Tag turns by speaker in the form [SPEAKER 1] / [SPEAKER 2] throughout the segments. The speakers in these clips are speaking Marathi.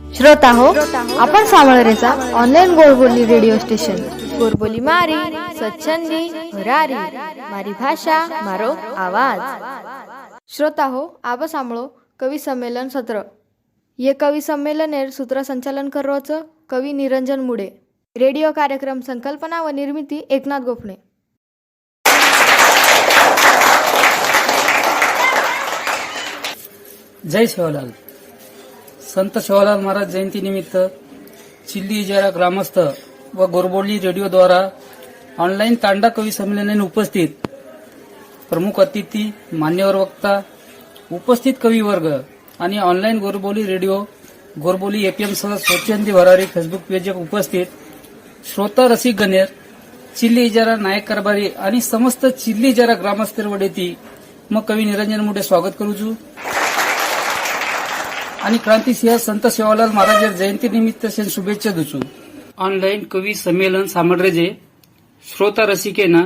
[SPEAKER 1] श्रोता हो, आपण सावळरेचा ऑनलाईन गोडबोली रेडियो स्टेशन गोडबोली मारी स्वच्छंदी भरारी मारी भाषा मारो आवाज। श्रोता हो, आप सामळो कवि सम्मेलन सत्र। ये कवि सम्मेलनेर सूत्रसंचालन करोच कवि निरंजन मुडे। रेडिओ कार्यक्रम संकल्पना व निर्मिती एकनाथ गोफणे।
[SPEAKER 2] जय शिवलाल। संत शिवलाल महाराज जयंती निमित्त चिल्ली इजारा ग्रामस्थ व गोरबोली रेडिओ द्वारा ऑनलाईन तांडा कवी संमेलनाने उपस्थित प्रमुख अतिथी, मान्यवर वक्ता, उपस्थित कवी वर्ग आणि ऑनलाईन गोरबोली रेडिओ गोरबोली एपीएम सह स्वच्छंदी भरारी फेसबुक पेज उपस्थित श्रोता रसिक गणेर, चिल्ली इजारा नायक कारभारी आणि समस्त चिल्ली इजारा ग्रामस्थ वडेती मग कवी निरंजन मुडे स्वागत करू छू आणि क्रांतिसिंह संत शिवलाल महाराज जयंती निमित्त शुभेच्छा दूचू। ऑनलाईन कवी संमेलन सामड्रेजे श्रोता रसिकेना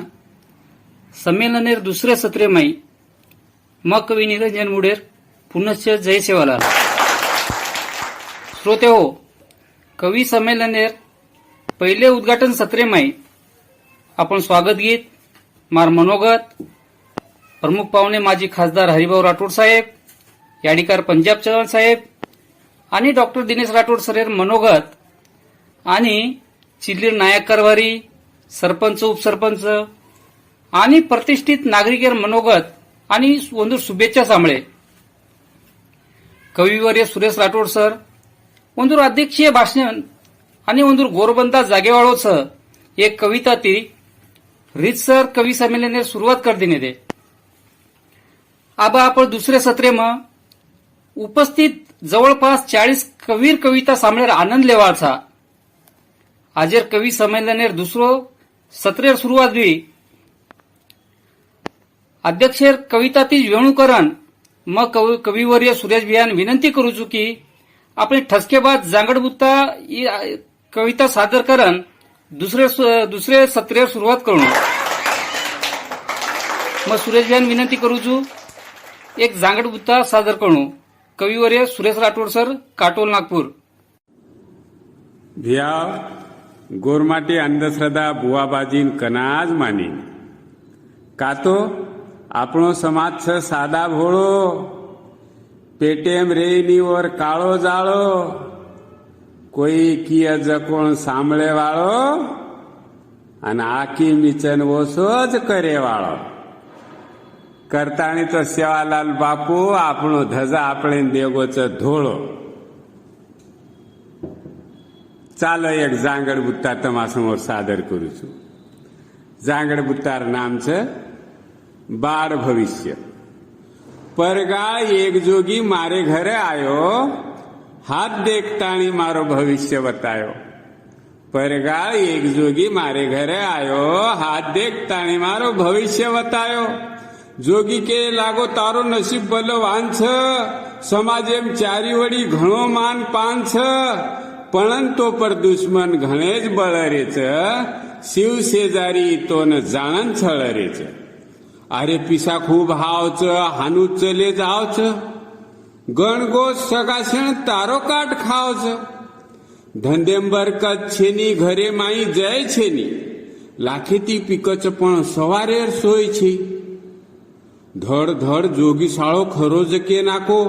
[SPEAKER 2] संमेलनेर दुसरे सत्रे माई मग कवी निरंजन मुडेर पुनश्च जय शिवलाल। श्रोते हो, कवी संमेलनेर पहिले उद्घाटन सत्रे माई आपण स्वागत गीत, मार मनोगत, प्रमुख पाहुणे माजी खासदार हरिभाऊ राठोड साहेब, याडीकार पंजाब चव्हाण साहेब आणि डॉक्टर दिनेश राठोड सरेर मनोगत आणि चिल्लीर नायक कारभारी, सरपंच, उपसरपंच आणि प्रतिष्ठित नागरिकेर मनोगत आणि वंदूर शुभेच्छा सांभळे। कविवर्य सुरेश राठोड सर वंदूर अध्यक्षीय भाषण आणि वंदूर गोरबंदा जागेवाळोसह एक कविता ती रीतसर कवी संमेलनाने सुरुवात कर देने दे। आबा आपण दुसरे सत्रे में उपस्थित जवळपास 40 कवीर कविता सांभळेर आनंद लेवाचा। आजेर कवी संमेलनेर दुसरो सत्रेर सुरुवात भी अध्यक्षेर कविता ती वेणुकरण मग कविवर्य सुरेश भियान विनंती करू छु की आपले ठसकेबाज जांगडबुत्ता कविता सादर करण दुसरे सत्रेर सुरुवात करू। मग सुरेश भियान विनंती करू छु एक जांगडबुत्ता सादर करू। कविवर्य सुरेश राठोड सर, काटोल, नागपूर।
[SPEAKER 3] भिया गोरमाटी अंधश्रद्धा बुआबाजीन कनाज मानी का तो આપણો સમાજ છે સાદા ભોળો, પેટેમ રેની ઓર કાળો જાળો, કોઈ કિય જકોણ સાંભળે વાળો અને આખી મિચન ઓછો જ કરે વાળો। કરતાણી તો સેવાલાલ બાપુ, આપણો ધજા આપણે દેવો છે ધોળો। ચાલો એક જાંગડ બુટ્ટા તમારા સમોર સાદર કરું છું। જાંગડ બુટ્ટાર નામ છે बाळ भविष्य। परगाळ एक जोगी मारे घरे आयो, हाथ देखताणी मारो भविष्य बतायो। परगाळ एक जोगी मारे घरे आयो, हाथ देखताणी मारो भविष्य बतायो। जोगी के लागो तारो नसीब बलवान छ, समाजेम चारी वडी घणो मान पान छ, पण तो पर दुश्मन घणेज बळरे छ, शिव शेजारी तो न जाणन छळरे छ। अरे पिसा खूप हावच, हानू चले जावच, गणगोत सगाशण तारो काट खावच। धंदेम बरकत छेनी, घरे माई जय छेनी, लाखेती पिकच पण सवारेर सोय छी। धड धड जोगी साळो खरोज के नाको,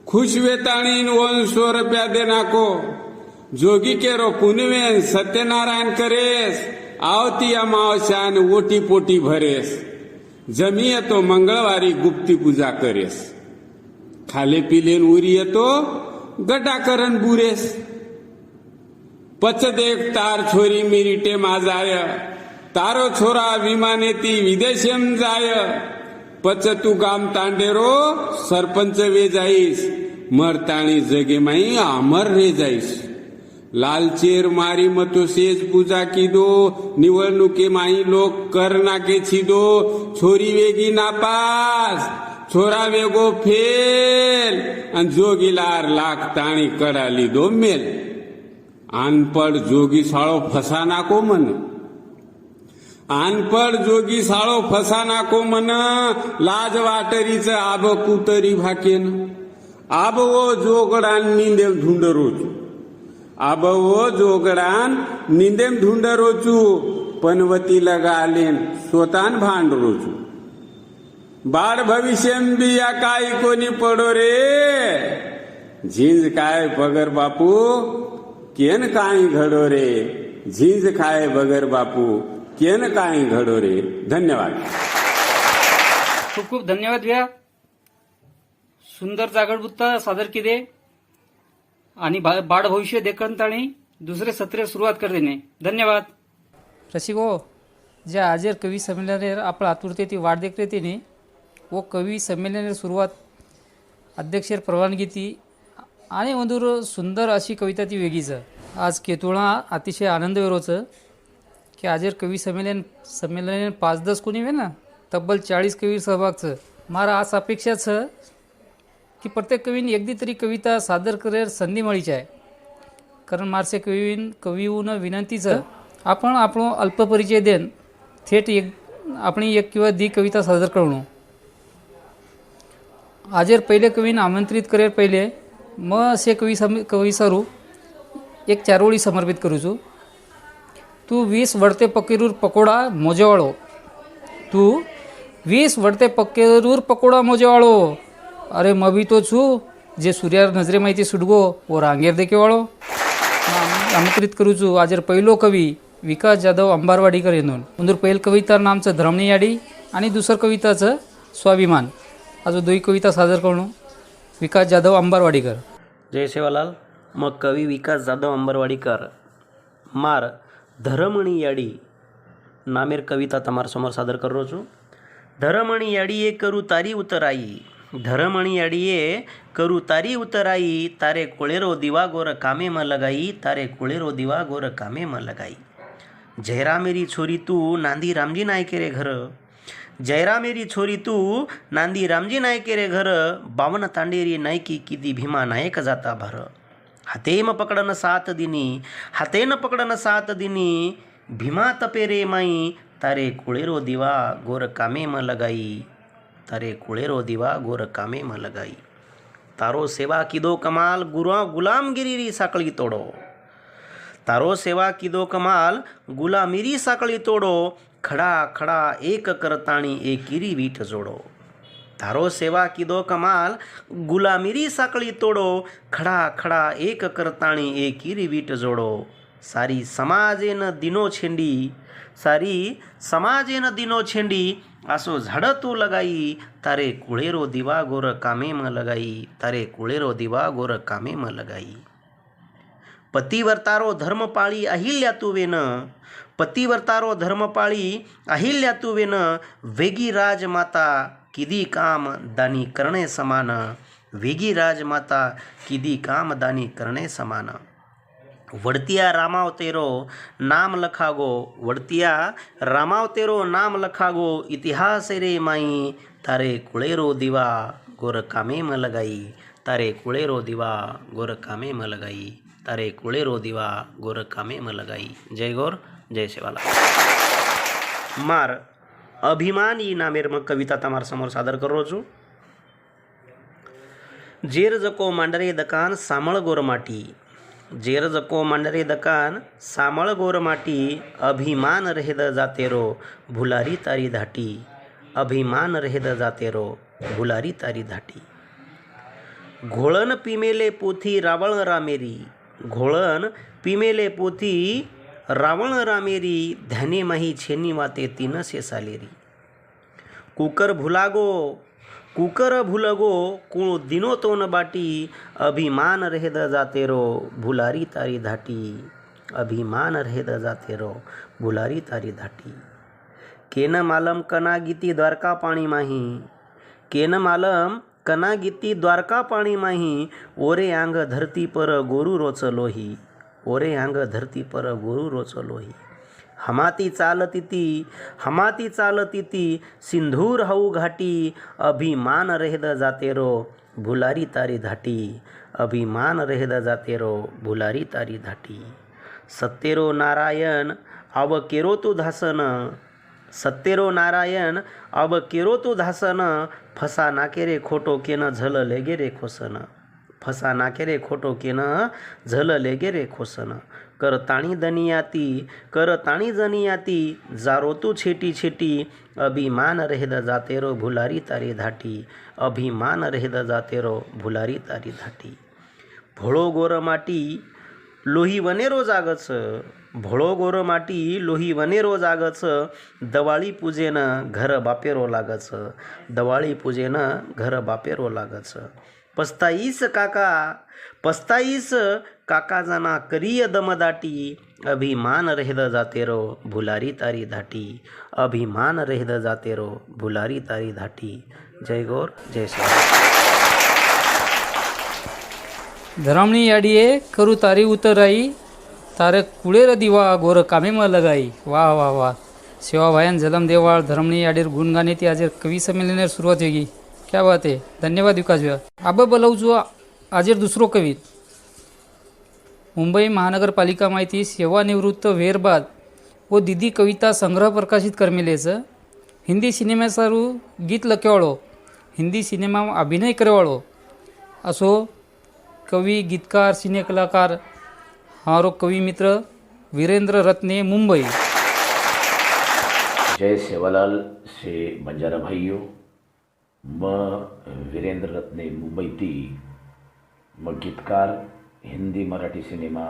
[SPEAKER 3] खुश वेताणीन 100 रुपया दे नाको। जोगी केरो पुनवेन सत्यनारायण करेस, आवती अमावस्यान ओटी पोटी भरेस। जमी येतो मंगळवारी गुप्ती पूजा करेस, खाले पिलेन उरी येतो गटाकरण बुरेस। पच देख तार छोरी मिरिटे माजाय, तारो छोरा विमानेती विदेशेम जाय। पच तू गाम तांडेरो सरपंच वे जाईस, मरताणी जगे माई अमर रे जाईस। लालचेर मारी मतो सेज पूजा की दो, निवडणुके माई लोक कर नाके छिदो। छोरी वेगी नापास, छोरा वेगो फेल, अन जोगीलार लाख ताणी कड़ा लीधो मेल। अनपढ़ जोगी साळो फसा नाको मन, अनपढ़ जोगी साळो फसा नाको मन। लाज वाटरीच आब कुतरी भाकेन, आबवो जोगडान निंदेम धुंड रोचू आबवो जोगडान निंदेम धुंड रोचू पनवती लगालेन स्वतान भांड रोचू बाळ भविष्यम बिया काय कोणी पडो रे झिंज काय बगर बापू केन काय घडो रे झिंज खाय बगर बापू केन काय घडो रे. धन्यवाद.
[SPEAKER 2] खूप खूप धन्यवाद भैया. सुंदर जागडबुत्ता सादर केले आणि बाळ भविष्य देखणताणी दुसरे सत्र सुरुवात कर देणे. धन्यवाद. रसिको ज्या आजेर कवी संमेलनेर आपण आतुरतेची वाट देखते तिने व कवी संमेलनेर सुरुवात अध्यक्षेर परवानगी ती आणि मंदूर सुंदर अशी कविता ती वेगळीच. आज केतुळा अतिशय आनंद वेरोचं की आजेर कवी संमेलन 5-10 कोणी वे ना तब्बल 40 कवी सहभागचं. मारा आज अपेक्षाच की प्रत्येक कवीने एकदी तरी कविता सादर करेर संधी मळीची आहे. कारण मारसे कवीहून विनंतीचं आपण आपलो अल्पपरिचय देन थेट आपणी एक किंवा दी कविता सादर करणं. आजेर पहिले कवीन आमंत्रित करेर पहिले मग असे कवी सारू एक 4 ओळी समर्पित करूचू. तू 20 वडते पकेरूर पकोडा मोजेवाळो. तू 20 वडते पकेरूर पकोडा मोजेवाळो. अरे मबी तो छू जे सूर्यार नजरे माहिती सुडगो वो रांगेर देखे वाळो. आमंत्रित करूचू आजेर पहिलो कवी विकास जाधव अंबारवाडीकर येऊन. मंदूर पहिल कविता नामचं धरमणी याडी आणि दुसरं कविताचं स्वाभिमान. आज 2 कविता सादर करणं. विकास जाधव अंबारवाडीकर.
[SPEAKER 4] जय सेवालाल. मग कवी विकास जाधव अंबरवाडीकर मार धरमणी याडी नामेर कविता तमार समोर सादर करो छू. धरमणी याडीए करू तारी उतराई. धरमणी याडीए करू तारी उतराई. तारे कोळेरो दिवा गोर कामे म लगाई. तारे कोळेरो दिवा गोर कामे म लगाई. जयरा मेरी छोरी तू नांदी रामजी नायके रे घर. जयरा मेरी छोरी तू नांदी रामजी नायके रे घर. 52 तांडेरी नायकी किदी भीमा नायक जाता भर. हातेम पकडन 7 दिनी. हातेन पकडन 7 दिनी. भीमा तपे रे माई. तारे कुळेरो दिवा गोर कामे म लगाई. तारे कुळेरो दिवा गोर कामे म लगाई. तारो सेवा किदो कमाल गुलामगिरी री साकळी तोडो. तारो सेवा किदो कमाल गुलामिरी साकळी तोडो. खडा खडा एक करताणी एकिरी वीठ जोडो. तारो सेवा किदो कमाल गुलामिरी साकळी तोडो. खडा खडा एक करताणी एकिरी वीठ जोडो. सारी समाजेन दिनो छेंडी. सारी समाजेन दिनो छेंडी. आसो झाड तू लगाई. तारे कुळेरो दिवा गोर कामे म लगाई. तारे कुळेरो दिवा गोर कामे म लगाई. पतिवर्तारो धर्मपाळी अहिल्या तू वेन. पतिवर्तारो धर्मपाळी अहिल्या तू वेन. वेगी राजमाता किदी काम दानी करणे समान. वेगी राजमाता किदी काम दानी करणे समान. वडतिया रामाव तेरो नाम लखागो. वडतिया रामाव तेरो नाम लखागो. इतिहास रे माई. तारे कुळेरो दिवा गोर कामे म लगाई. तारे कुळेरो दिवा गोर कामे म लगाई. तारे कुळेरो दिवा गोर कामे म लगाई. जय गौर जय सेवाला. मार अभिमान ई नामेर मग कविता तमार समोर सादर करो छू. जेर जको मांडरे दकान सामळ गोर माटी. जेर जको मांडरे दकान सामळ गोर माटी. अभिमान रहेद जातेरो भुलारी तारी धाटी. अभिमान रहेद जातेरो भुलारी तारी धाटी. घोळन पिमेले पोथी रावळ रामेरी. घोळन पिमेले पोथी रावण रामेरी. ध्याने माही छेनी वाते तीनसे सालेरी. कुकर भुलागो कुकर भुलगो कुळ दिनो तोन बाटी. अभिमान रहेद जातेरो भुलारी तारी धाटी. अभिमान रहेद जातेरो भुलारी तारी धाटी. केन मालम कना गीती द्वारका पाणी माही. केन मालम कना गीती द्वारका पाणी माही. ओरे आंग धरती पर गोरू रोच लोही. ओरे आंग धरती पर गोरू रोच लोही. हमाती चालतीती सिंधूर हऊ घाटी. अभिमान रहेद जातेरो भुलारी तारी धाटी. अभिमान रहेद जातेरो भुलारी तारी धाटी. सत्तेरो नारायण अव केरो तू धासन. सत्तेरो नारायण अव केरो तू धासन. फसा नाके रे खोटो केन झल लेगे रे खोसन. फसा नाके रे खोटो केन झलले गे रे खोसन कर ताणी जनियाती जारो तू छेटी छेटी अभिमान रहेद जातेरो भुलारी तारी धाटी अभिमान रहेद जातेरो भुलारी तारी धाटी भोळो गोर माटी लोही वनेरो जागच भोळो गोर माटी लोही वनेरो जागच दवाळी पूजेन घर बापेरो लागच दवाळी पूजेन घर बापेरो लागच पस्ताईस काका जना करिय दमदाटी अभिमान रहेद जातेरो भुलारी तारी धाटी अभिमान रहेद जातेरो भुलारी तारी धाटी जय गौर जय श्री
[SPEAKER 2] धरमणी याडीए करू तारी उतराई तारे कुळेर दिवा गोर कामे म लगाई वाह वाह वाह सेवाभायन जलम देवाळ धरमणी याडीर गुणगाने ती आजेर कवी संमेलनेर सुरुवात होगी क्या बात है धन्यवाद विकास भैया अब बोलावचो आजेर दुसरो कवी मुंबई महानगरपालिका माहिती सेवानिवृत्त वेरबाद व दिदी कविता संग्रह प्रकाशित करमेलेचं हिंदी सिनेमासारू गीत लखेवाळो हिंदी सिनेमा अभिनय करेवाळो असो कवी गीतकार सिने कलाकार हमारो कवि मित्र वीरेंद्र रत्ने मुंबई।
[SPEAKER 5] जय सेवालाल से बंजारा भाइयों मैं वीरेंद्र रत्ने मुंबई थी मैं गीतकार हिंदी मराठी सिनेमा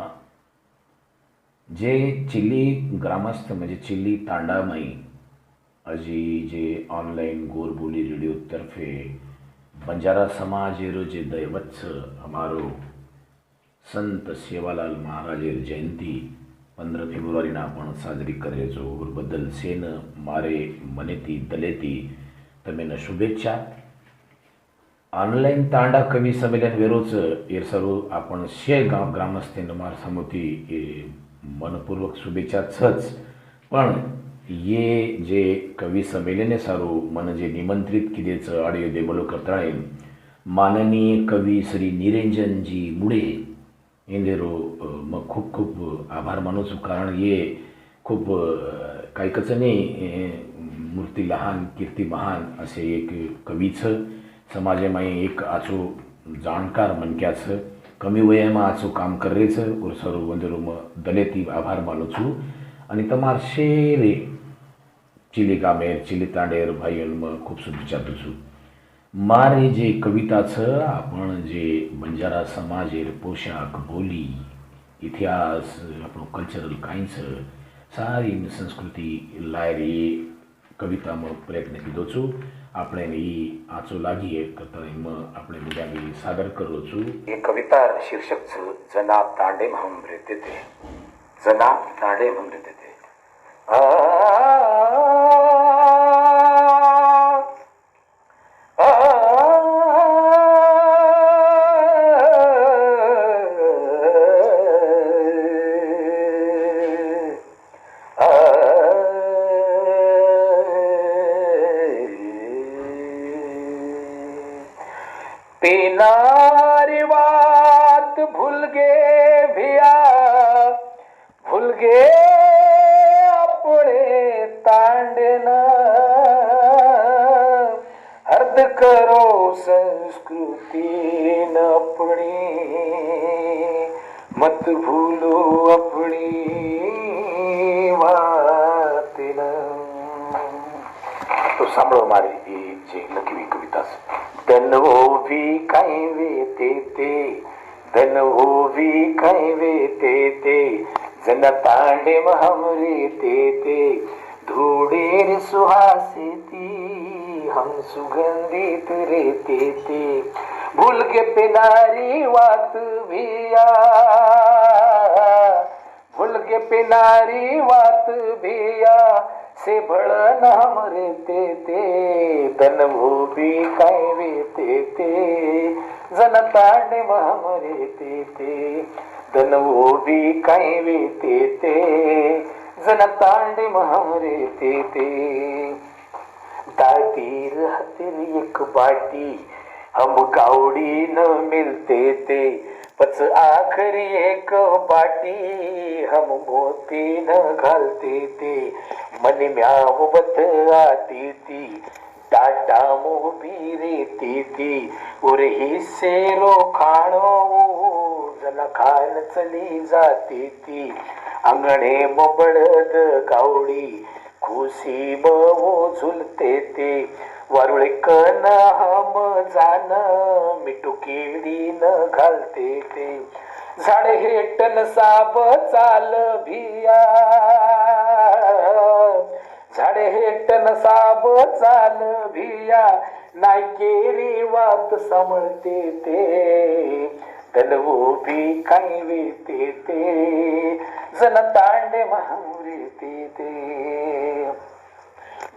[SPEAKER 5] जे चिल्ली ग्रामस्थ म्हणजे चिल्ली तांडामाई अजी जे ऑनलाइन गोरबोली रेडियो तर्फे बंजारा समाजेरो जे दैवत्स हमारो संत सेवालाल महाराजेर जयंती 15 फेब्रुवारीना आपण साजरी करायचो बद्दल सेन मारे मनेती दलेती तमेन शुभेच्छा ऑनलाइन तांडा कवी संमेलन वेरोच येरसरू आपण शे ग्रामस्थेन मार समोती मनपूर्वक शुभेच्छा छच पण ये जे कवी संमेलने सारू मन जे निमंत्रित किदेच ऑडिओ देमलो करताळे माननीय कवी श्री निरंजन जी मुळे इंदेरो मग खूप खूप आभार मानू कारण ये खूप काही कचने मूर्ती लहान कीर्ती महान असे एक कवीचं समाजामाई एक आचो जाणकार मनक्याचं कमी वयामा आचो काम करेचं और सर्व वंदरो मग दलेती आभार मानू छू आणि तमार शेरे चिली गामेर चिली तांडेर भाईन मग खूप शुभेच्छा देतो मारे जे कविताचं आपण जे बंजारा समाजेर पोशाख बोली इतिहास आपण कल्चरल काहींच सारी संस्कृती लायरी कविता मग प्रयत्न केलो छू આપણે એ આચો લાગીએ કરતા એમાં આપણે બીજા સાદર કરો છું એ કવિતા શીર્ષક છે જનાબ તાંડે હમ રહેતે थे જનાબ તાંડે હમ રહેતે थे तेनारी बात भूल गे भैया भूल गे अपने तांडना हर्द करो संस्कृति न अपनी मत भूलो अपनी बात न तो सांभळो मारी जे लखवी कविता धन हो भी कहीं वेते ते धन हो भी कहीं वेते ते जन तांडे हमरे ते धूड़ेर सुहासिती हम सुगंधित रहते थे भूल के पिनारी वात भैया भूल के पिनारी वात भैया से भड़न हम रहते थे धन वो भी कहीं रहते थे जन तांडे हम रहते थे धन वो भी कहीं रहते थे जन तांडे हम रहते थे दादी रहती एक बाटी हम गावड़ी न मिलते थे पच आखरी एक बाटी हम मोती न घालते थे मन में मोहब्बत आती थी
[SPEAKER 6] टाटा मोह रे ती उरही सेरो खाणो जन खान चली जाती ती अंगणे बळद गावडी खुशी बवो झुलते ते वारुळे कन हम जान मिठू केळी न घालते ते झाड हेटन साब चाल भिया झाडे हेटन साब चाल भिया नाही केरी वात समळते ते तन उभी काही वेते ते जन तांडे महावरे ते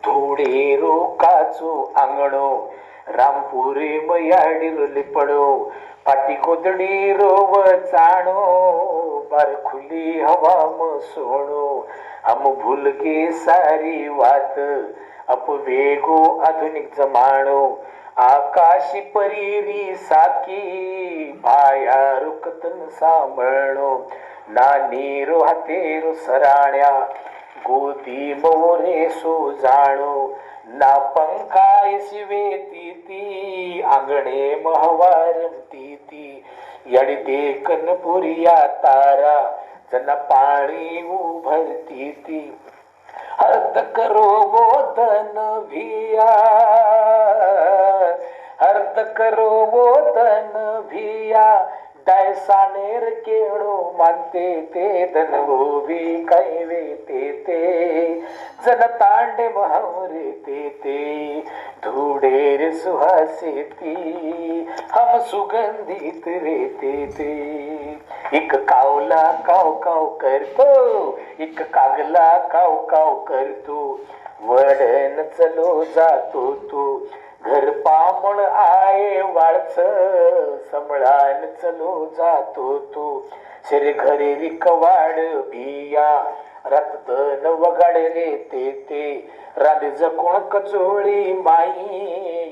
[SPEAKER 6] धोडे रोकाचो आंगणो रामपुरे मयाडी लिपडो पाटी कोदडी रोव चाणो बार खुली हवा म सोणो हम भूल गे सारी वात अपवेगो आधुनिक जमाणो आकाशी परीरी साकी पाया रुकतन सांभळणो ना नीरो हातेरो सराण्या गोदी मोरे सो जाणो ना पंखाय शिवे ती आंगणे महवार ती यडी देखन पुरिया तारा जन पाणी उभरती ती हर्द करो वो धन भिया हर्द करो वो धन भिया डायसानेर केळो मानते ते धन वो भी काही वेते ते जन तांडे महावरे ते धूडेर सुहासे ती हम सुगंधित रेते ते एक कावला काव काव करतो एक कागला काव काव करतो वडन चलो जातो तो घर पामण आये वाळच समळान चलो जातो तो शरी घरी रिकवाड भिया रक्तन वगाड रे ते राधे जकोण कचोळी माई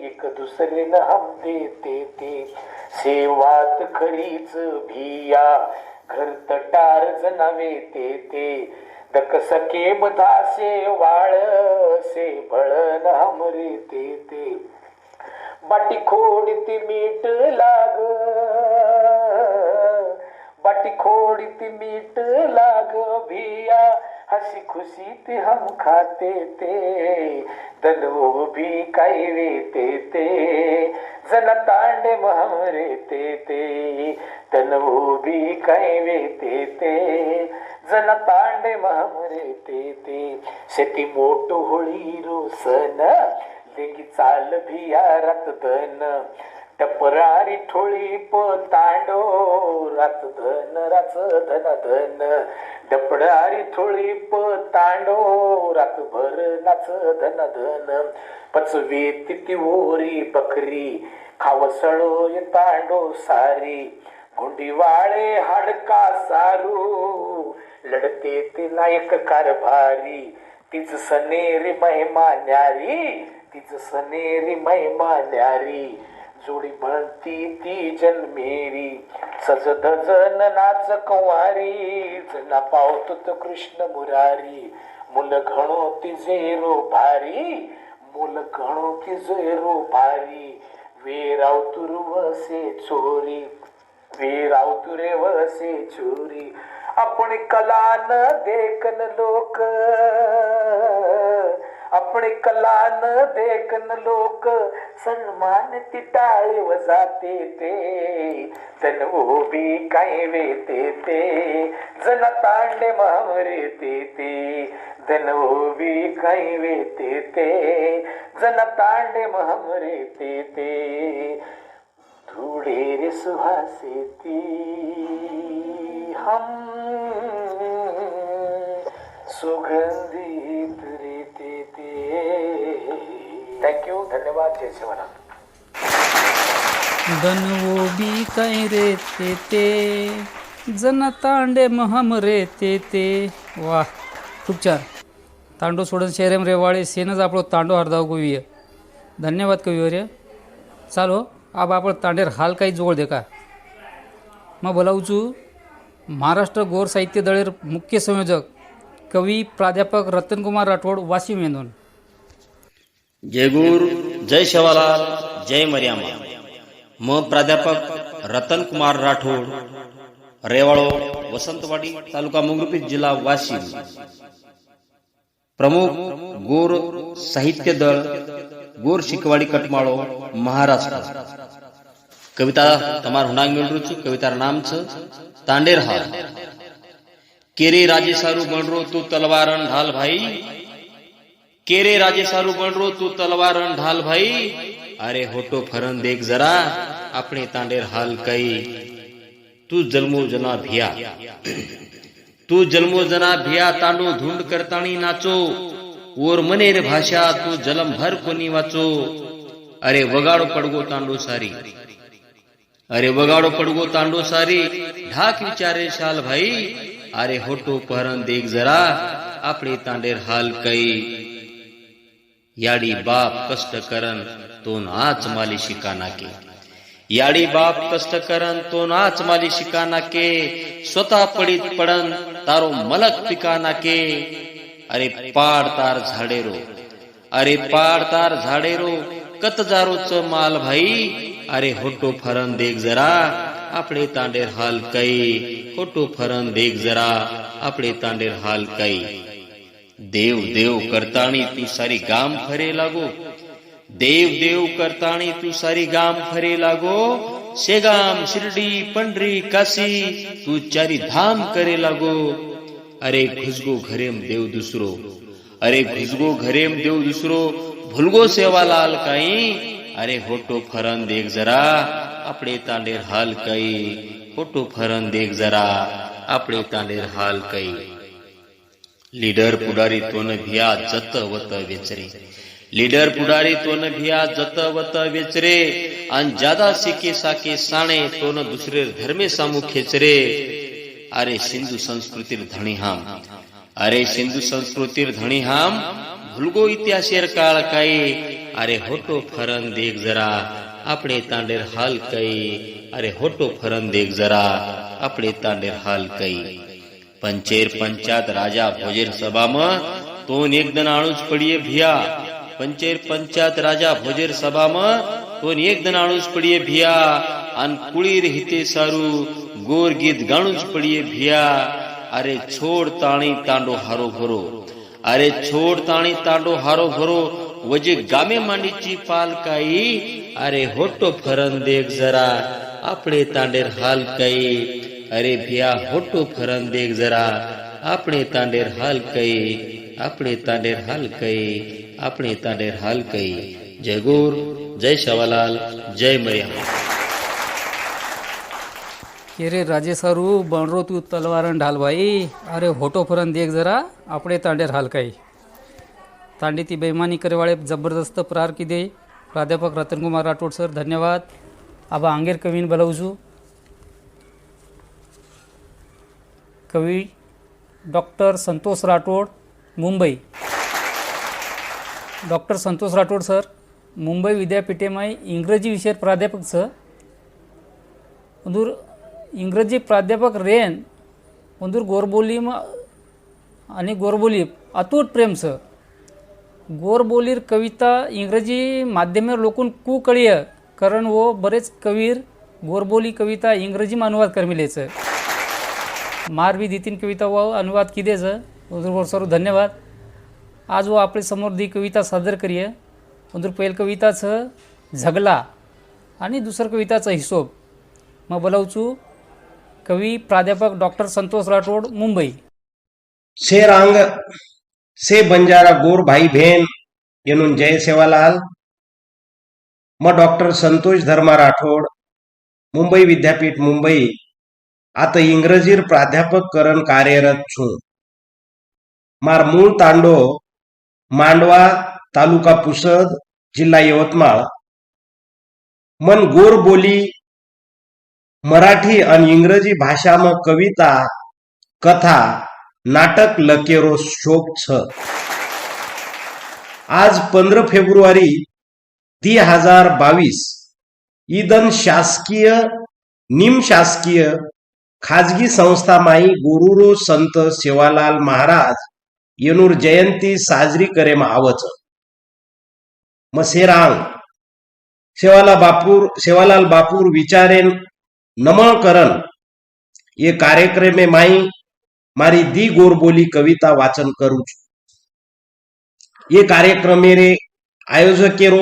[SPEAKER 6] एक दुसरे न हम देते ते सेवात खरीच भिया घर तटार जनावे ते दक सके बधासे वाळ से बळन हमरे ते बाटी खोडती मीठ लाग बाटी खोडती मीठ लाग भिया हसी खुशी ते हम खाते ते दनो भी काही वेते ते जन तांडे महरे ते दनो भी काही वेते ते जन तांडे महरे ते शेती मोठो होळी रोसन लेगी चाल भिया रात धन टपरारी ठोळी तांडो रात धन राच धन धन डपडारी थोळी तांडो रात भर नाच धन धन पचवी तिती ओरी बकरी खावसळो तांडो सारी गुंडीवाळे हाडका सारू लढते ती नायक कारभारी तिच सनेरी महिमा न्यारी तिच सनेरी महिमा न्यारी जोडी म्हणती ती जन्मेरी सज धजन नाच कंवारी जना पावतो कृष्ण मुरारी मुल घणो ती जेरो भारी मुल घणो ती जेरो भारी वेराव तुर वसे चोरी वेराव तुरे वसे चोरी अपनी कला न देखन लोक अपनी कला न देखन लोक सन्मान ती टाळे वजाते ते तन उभी काही वेते ते जन तांडे मावरे ते धन उभी काही वेते ते जन तांडे मावरे ते थोडे रे सुहासे ती हम सुगंधित रीते थँक्यू धन्यवाद जय शिवराम
[SPEAKER 2] दनवो बी काय रे ते जन तांडे महम रे ते वाह खूप छान. तांडो सोडून शहरेम रेवाळे सेनच આપણો તાંડો હરદાવ કવિએ. ધન્યવાદ કવિઓરે. ચાલો આ આપણે તાંડેર હાલ કાંઈ જોડ દેખા માં બોલાવું છું महाराष्ट्र गौर साहित्य दळेर मुख्य संयोजक कवी प्राध्यापक रतनकुमार राठोड वाशिम येंदोन.
[SPEAKER 7] जयगुर
[SPEAKER 4] जय शेवालाल जय मर्यामा. मग प्राध्यापक रतन कुमार राठोड, रेवाळो, वसंतवाडी, तालुका मंगरुळपीर, जिल्हा वाशिम. प्रमुख गोर साहित्य दळ, गोर शिकवाडी कटमाळो, महाराष्ट्र. कविता तमार हुनांग मिळरू. कवितार नाम छ तांडेर हाल. केरे राजे सारू बनरो तू तलवारन ढाल भाई, केरे राजे सारू बनरो तू तलवारन ढाल भाई. अरे होटो फरन देख जरा अपने तांडेर हाल कई. तू जन्मो जना भिया, तू जन्मो जना भिया, तांडो धुंड करताणी नाचो. ओर मनेर भाषा तू जलम भर कोणी वाचो. अरे वगाडो पडगो तांडो सारी, अरे वगाडो पडगो तांडो सारी. ढाक विचारे शाल भाई, अरे होटो पहरन देख जरा अपने तांडेर हाल कई. याडी बाप कष्ट करन तो नाच माली शिकाना के, याडी बाप कष्ट करन तो नाच माली शिकाना के. स्वतः पडीत पडन तारो मलक पिकाना के. अरे पाड तार झाडेरो, अरे पाड तार झाडेरो, कत जारोच माल भाई. अरे होटो फरन देख जरा अपने तांडेर हाल कई. होटो फरन देख जरा अपने तांडेर हाल कई. देव देव करताणी तू सारी गाम फरे लागो, देव देव करताणी तू सारी गाम फरे लागो. शेगाम शिर्डी पंढरी काशी तू चारी धाम करे लागो. अरे घुसगो घरेम देव दुसरो, अरे घुसगो घरेम देव दुसरो, भुलगो सेवालाल काई. अरे होटो फरन देख जरा अपने तांडेर हाल कई. होटो फरन देख जरा अपने तांडेर हाल कई. लीडर पुढारी तोन भिया जत वत वेचरे, लीडर पुढारी तोन भिया जत वत वेचरे. अन ज्यादा सिके साके साणे तोन दुसरे धर्मे सामू खेचरे. अरे सिंधु संस्कृतीर धणी हाम, अरे सिंधु संस्कृतीर धणी हाम, भुलगो इतिहासेर काळ काई. अरे होटो फरन देख जरा अपने तांडेर हाल कई. अरे होटो फरन देख जरा अपने तांडेर हाल कई. पंचेर पंचायत राजा भोजेर सभा में तोन एक दन आणुच पड़िए भिया. पंचेर पंचायत राजा भोजेर सभा में तोन एक दन आणुच पड़िए भिया. अन कुळीर हिते सारू गोर गीत गाणुच पड़िए भिया. अरे छोड़ ताणी तांडो हारो भरो, अरे छोड़ ताणी तांडो हारो भरो, वजे गामे मांडीची पाल काई. अरे होटो फरन देख जरा अपने तांडेर हाल कई. अरे भिया होटो फरन देख जरा अपने तांडेर हाल कई. अपने तांडेर हाल कई, अपने तांडेर हाल कई. जय गोर, जय शेवालाल, जय मर्याम.
[SPEAKER 2] केरे राजे सारू बनरो तू तलवारन ढाल भाई. अरे होटो फरन देख जरा अपने तांडेर हाल कई. तांडी ती बेईमानी करे वाले जबरदस्त प्रार की दे. प्राध्यापक रतन कुमार राठोड सर धन्यवाद. आबा आंगेर कवीन बोलावजू. कवी doctor Santosh Rathod, Mumbai. Doctor Santosh Rathod sir Mumbai विद्यापीठेमाय इंग्रजी विषय प्राध्यापक छ. उंदूर इंग्रजी प्राध्यापक रेन उंदूर गोरबोली आणि गोरबोली अतूट प्रेम छ. गोरबोलीर कविता इंग्रजी माध्यमेर लोकून कुकळीय कारण वो बरेच कवीर गोरबोली कविता इंग्रजी में अनुवाद करमिलेच. मार भी 2-3 कविता वो अनुवाद किदेच. उंदूर सर धन्यवाद. आज वो आपले समोर दी कविता सादर करिये. उंदूर पहिल कविता छ झगला आणि दुसर कविताचा हिशोब. मग बोलावचू कवी प्राध्यापक डॉक्टर संतोष राठोड, मुंबई.
[SPEAKER 7] से रांग से बंजारा गोर भाई बहन एनुन जय सेवालाल. मैं डॉक्टर संतोष धर्मा राठोड, मुंबई विद्यापीठ, मुंबई. आता इंग्रजीर प्राध्यापक करण कार्यरत छू. मार मूळ तांडो मांडवा, तालुका पुसद, जिल्हा यवतमाळ. मन गोर बोली मराठी आणि इंग्रजी भाषा में कविता, कथा, नाटक लकेरो शोक छ. आज 15 फेब्रुवारी 2022 ईदन शासकीय, निम शासकीय, खाजगी संस्था माई गुरुरो संत सेवालाल महाराज येनूर जयंती साजरी करे आवच. मसेरांग सेवालाल बापूर विचारेन नमळ करन ये कार्यक्रम में मारी दी गोरबोली कविता वाचन करू છું. ये कार्यक्रम मेरे आयोजकेरो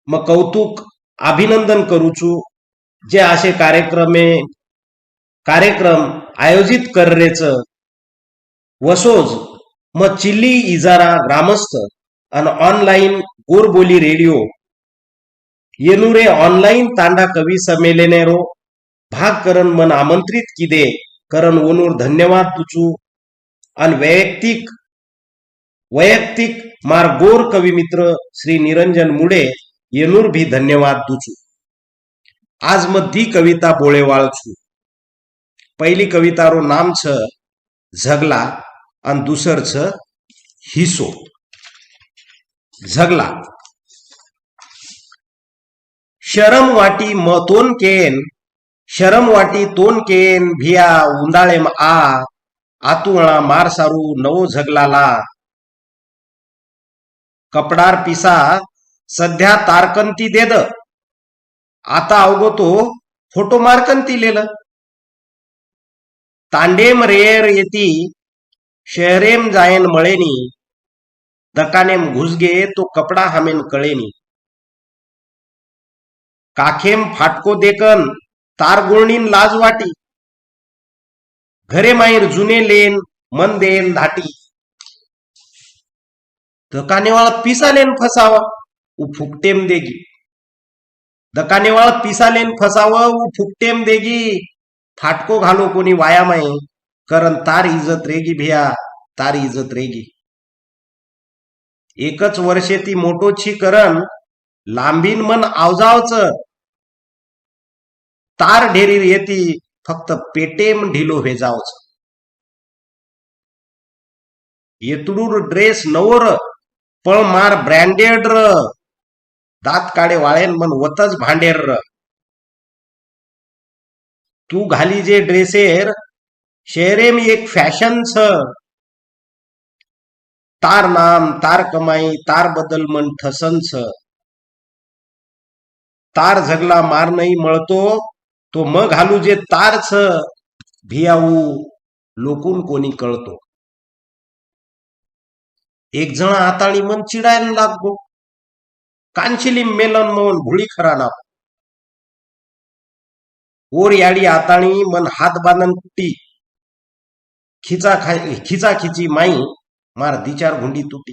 [SPEAKER 7] म कौतुक अभिनंदन करू છું. जे असे कार्यक्रम आयोजित कररेच वसोज म चिल्ली इजारा ग्रामस्थ आणि ऑनलाईन गोरबोली रेडिओ येनुरे ऑनलाईन तांडा कवी संमेलनेरो भाग करण मन आमंत्रित किदे करण ओनूर धन्यवाद तुचू आणि वैयक्तिक मार गोर कवी मित्र श्री निरंजन मुडे येनूर भी धन्यवाद तुचू. आज मधी कविता बोळेवाळ छू. पहिली कवितारो नाम छ झगला आणि दुसर छ हिसो. झगला. शरम वाटी तोन केन भिया उंदाळे आतुळा मार सारू नवो झगलाला कपडार पिसा सध्या तारकंती देद आता अवगो तो फोटो मारकंती लेल तांडेम रेर येती शहरेम जायन मळेनी दकानेम घुसगे तो कपडा हमेन कळेनी काखेम फाटको देखन तार गोळणीन लाज वाटी घरे माईर जुने लेन मन देन धाटी दकानेवाळ पिसालेन फसावा उ फुकटेम देगी दकानेवाळ पिसालेन फसावा उ फुकटेम देगी फाटको घालो कोणी वायामाय करन तार इज्जत रेगी भिया तार इज्जत रेगी एकच वर्षे ती मोटोची करन लांबीन मन आवजावच तार ढेरीर येती फक्त पेटेम ढिलो भेजावच येतडूर ड्रेस नवोर पण मार ब्रँडेड र दात काडे वाळेन मन वतच भांडेर र तू घाली जे ड्रेसेर शहरेम एक फॅशन छ तार नाम तार कमाई तार बदल मन ठसन छ तार झगला मार नाही मळतो तो मग घालू जे तार छ भियाऊ लोकून कोणी कळतो एक जण आताळी मन चिडायला लागतो कांचिली मेलन मन भुळी खरा ना ओर याडी आताळी मन हात बांधन कुटी खिचा खिची माई मार दिचार घुंडी तुटी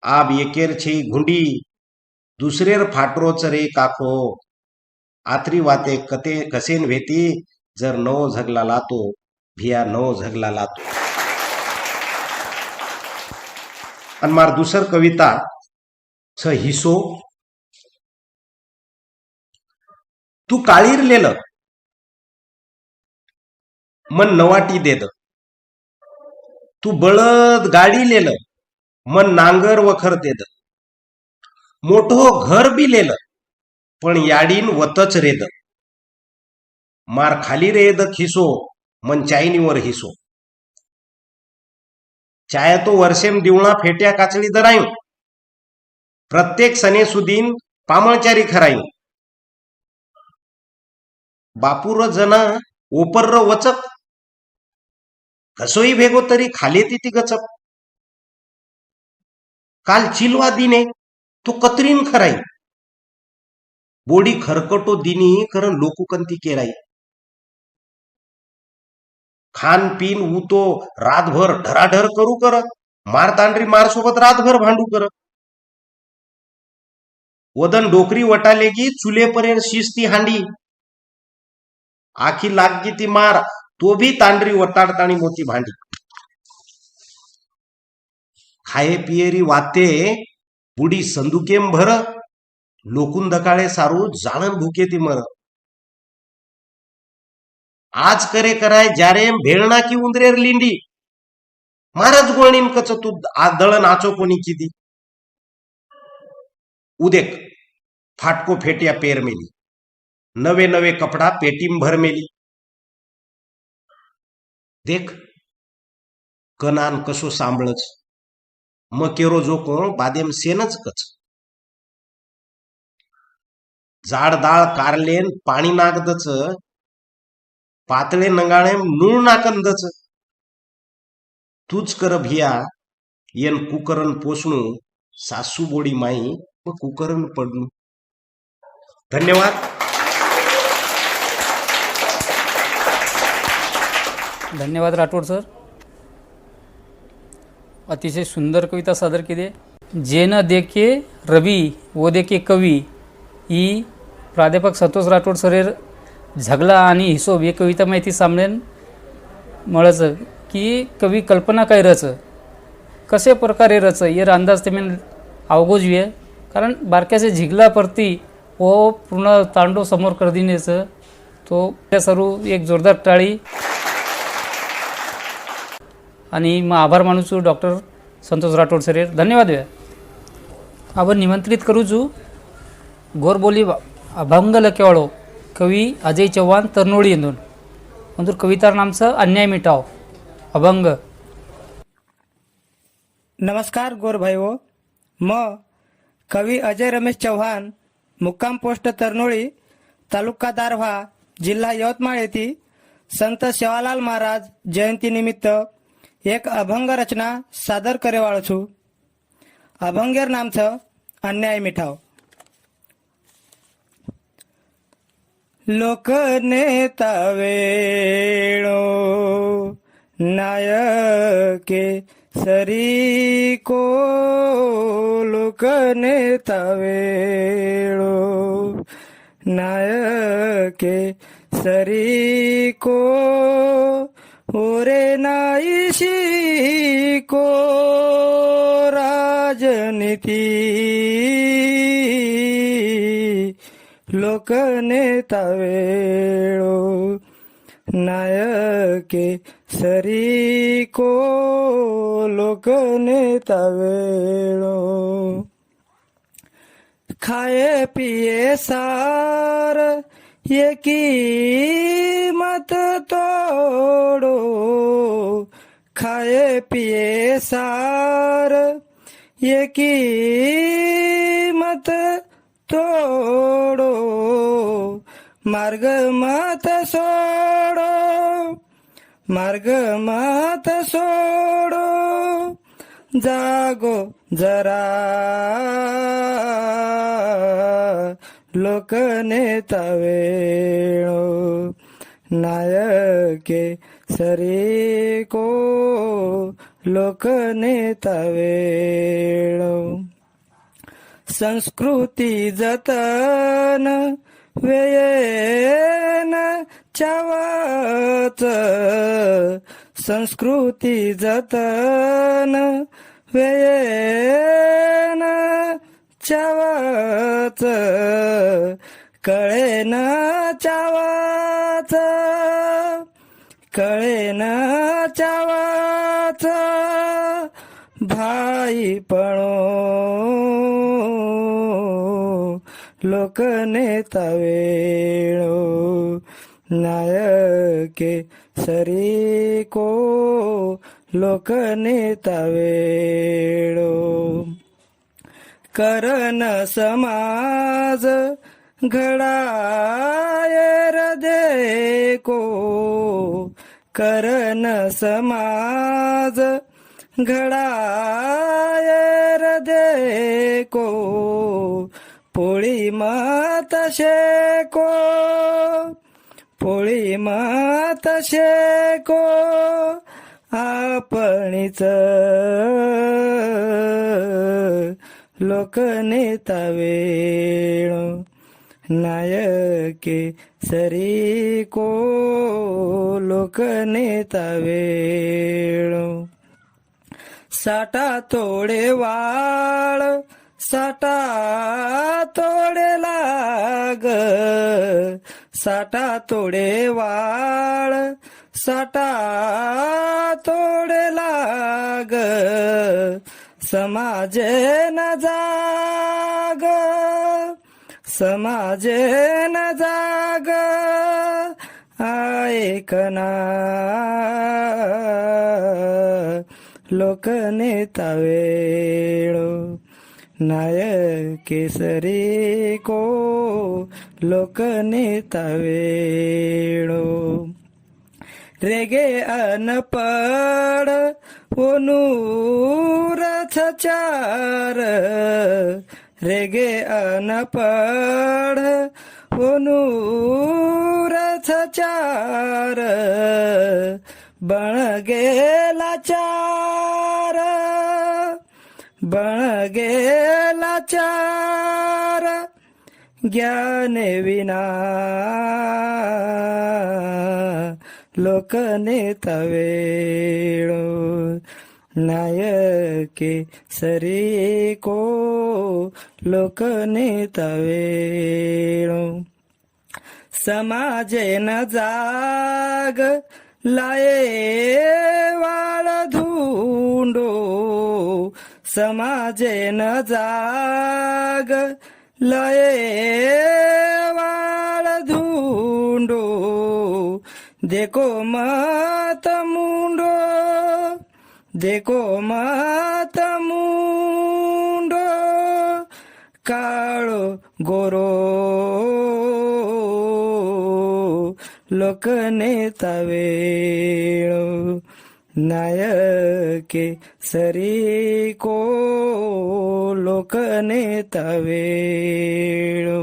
[SPEAKER 7] आब एकेर छे घुंडी दुसरेर फाटरोच रे काखो आत्री वाते कसेन भेटी जर नवो झगला लातो भिया नवो झगला लातो. आणि मार दुसर कविता छ हिसो. तू काळीरलेल मन नवाटी देद तू बळद गाडी लेल मन नांगर वखर देद मोठो घर बी लेल पण याडीन वतच रेद मार खाली रेद खिसो मन चायनीवर हिसो चाय तो वर्षेम दिवळा फेट्या काचळी दरायू प्रत्येक सणे सुदीन पामळचारी खरायू बापूर जना ओपर्र वचक कसोई भेगो तरी खाले ती गचप काल चिलवा दिने तो कतरीन खराई बोडी खरकटो दिनी करन लोकुकंती केराई खान पिन उतो रातभर ढराढर करू कर मारतांड्री मारसोबत रातभर भांडू कर वदन डोकरी वटालेगी चुलेपर्यंत शिस्ती हांडी आखी लागगी ती मार तो भी तांडरी वटाडताणी मोती भांडी खाये पियेरी वाते बुडी संदुकेम भर लोकून दकाळे सारू जाणन भूके ती मर आज करे कराय जारे भेळना की उंदरेर लिंडी महाराज गोळणीन कच तू आज दळण आचो कोणी किती उदेक फाटको फेटिया पेर मेली नवे नवे कपडा पेटीम भर मेली देख कनान कसो सांभळच मग केरो जो कोण बादेम सेनच कच जाडदाळ कारलेन पाणी नागदच पातळे नंगाळे नूळ नाकंदच तूच कर भिया येन कुकरन पोसणू सासू बोडी माई व कुकरन पडणू. धन्यवाद.
[SPEAKER 2] धन्यवाद राठोड सर. अतिशय सुंदर कविता सादर केली. जेन देखे रवी वो देखे कवी ही प्राध्यापक संतोष राठोड सर झगला आणि हिशोब हे कविता माहिती सामनेन मळच की कवी कल्पना काय रच कसे प्रकारे रच ये अंदाज ते अवगोजवे कारण बारक्याचे झिगला परती व पूर्ण तांडो समोर कर दिनेचं तो त्या सर्व एक जोरदार टाळी आणि मग आभार मानू छू डॉक्टर संतोष राठोड सर. धन्यवाद. आपण निमंत्रित करू छू गोरबोली अभंग लकेवाळो कवी अजय चव्हाण तरनोळी येऊन मंजूर कवितार नामचं अन्याय मिटाव अभंग.
[SPEAKER 8] नमस्कार गोर भाईओ. म कवी अजय रमेश चव्हाण मुक्काम पोस्ट तरनोळी तालुका दारव्हा जिल्हा यवतमाळ येथे संत सेवालाल महाराज जयंतीनिमित्त एक अभंग रचना सादर करेवाळ छू. अभंगेर नामचं अन्याय मिठाव. लोकनेता वेळो नायके सरी को लोकनेता वेळो नायके सरी को ओरे नाईशी को राजनीती लोकनेता वेळो नायके सरी को लोकनेता वेळो खाए पिए सार एकी मत तोड़ो खाए पिए सार एकी मत तोड़ो मार्ग मत सोड़ो मार्ग मत सोड़ो जागो जरा लोकनेता वेळो नायके सरी को लोकनेता वेळो संस्कृती जतन वेयेन चावत संस्कृती जतन वेयेन चावत कळे न चावत कळे न चावत भाई पणो लोकनेता वेळो नायके सरी को लोकनेता वेळो करण समाज घडायर देखो करण समाज घडायर देखो पोळी मात शेको पोळी मात शेको आपणीच लोकनेता वेळो नायके सरी को लोकनेता वेळो साठा तोडे वाळ साठा तोडे लाग साठा तोडे वाळ साठा तोडे लाग समाजे न जाग समाजे न जाग ऐकना लोकनेता वेळो नाय केसरी को लोकनेता वेळो रेगे अनपड ओनूरथ चार रेगे अनपड ओनूरथ चार बण गेला चार बण गेला चार ज्ञान विना लोकनेता वेळो नायके सरी को लोकनेता वेळो समाजेन जाग लाये वाळ धुंडो समाजेन जाग लाये वाळ धुंडो देखो मत मुंडो देखो मत मुंडो काळो गोरो लोकनेता वेळो नायके सरी को लोकनेता वेळो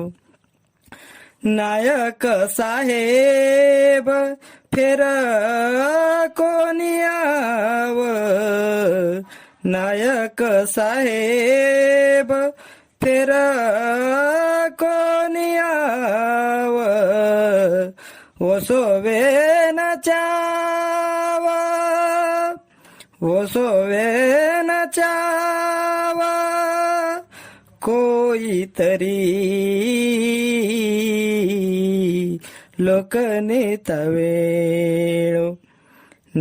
[SPEAKER 8] नायक साहेब फेर कोणी आव नायक साहेब फेर कोणी आव ओसोवे न चाव ओसोवे न चाव कोई तरी लोकनेता वेळो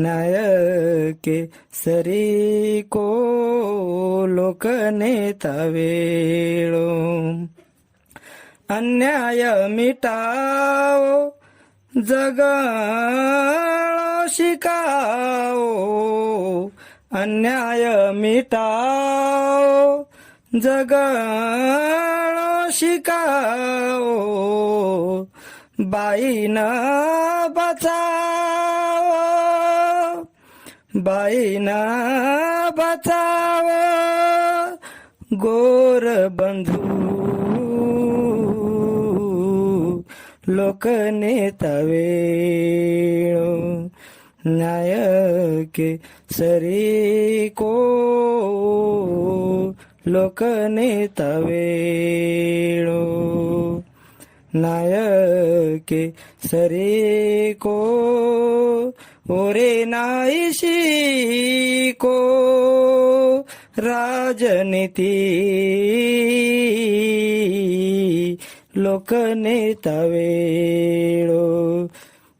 [SPEAKER 8] नायके सरी को लोकनेता वेळो अन्याय मिटाओ जगाळो शिकाओ अन्याय मिटाओ जगाळो शिकाओ बाईना बचाओ बाईना बचाओ गोर बंधू लोकनेता वेळो नायके सरी को लोकनेता वेळो नायके सरी को ओरे नाईशी को राजनीती लोकनेता वेळो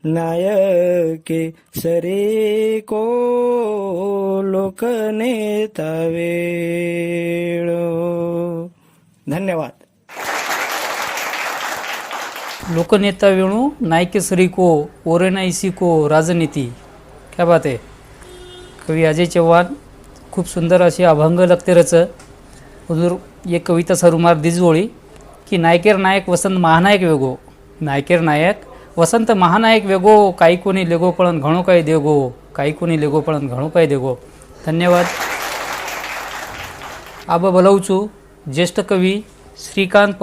[SPEAKER 8] नायके सरी को लोकनेता वेळो धन्यवाद.
[SPEAKER 2] लोकनेता वेणू नायकेसरी को ओरेना इसी को राजनीति. क्या बात आहे. कवी अजय चव्हाण खूप सुंदर अशी अभंग लगते रच हुजूर एक कविता सरुमार दिजोळी की नायकेर नायक वसंत महानायक वेगो नायकेर नायक वसंत महानायक वेगो काही कोणी लेगो पळन घणो काही देगो काही कोणी लेगो पळन घणो काही देगो. धन्यवाद. आबा बोलावचू ज्येष्ठ कवी श्रीकांत